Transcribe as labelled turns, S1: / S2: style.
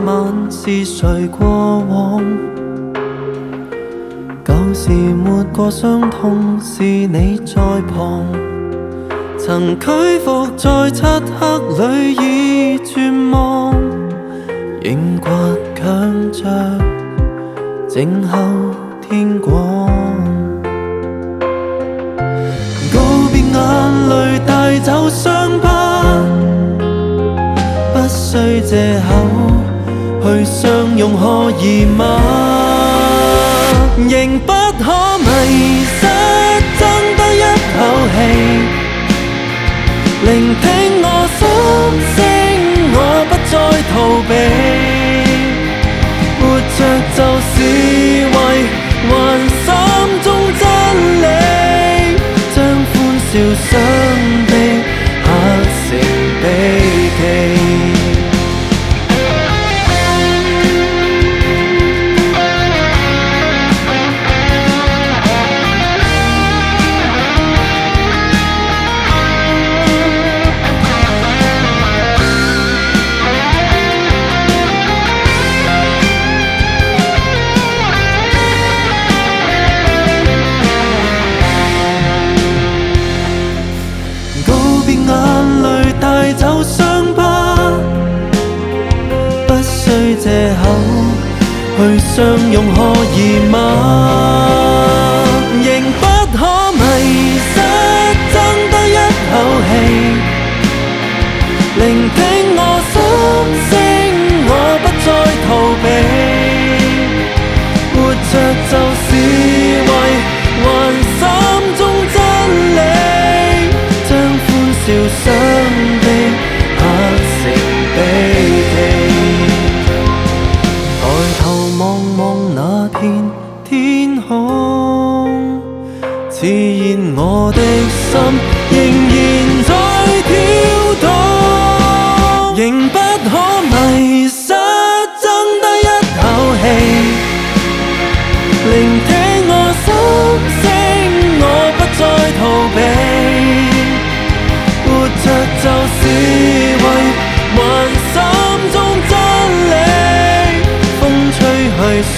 S1: 晚是誰過往？舊時沒過傷痛，是你在旁，曾屈服在漆黑裏已絕望，仍倔強着靜候天光。告別眼淚帶走傷疤，不需藉口去相擁，可以嗎？仍不可迷失，爭得一口氣，聆聽我心聲，我不再逃避，活着就是為還心中真理，將歡笑雙臂刻成秘技。帶走傷疤，不需藉口去相擁，可以嗎？仍不可迷失，爭得一口氣，聆聽我心聲，我不再逃避，活着就是為還心中真理，將歡笑雙天空，自然我的心仍然在跳動，仍不可迷失，爭得一口氣，聆聽我心聲，我不再逃避，活着就是為還心中真理，風吹去想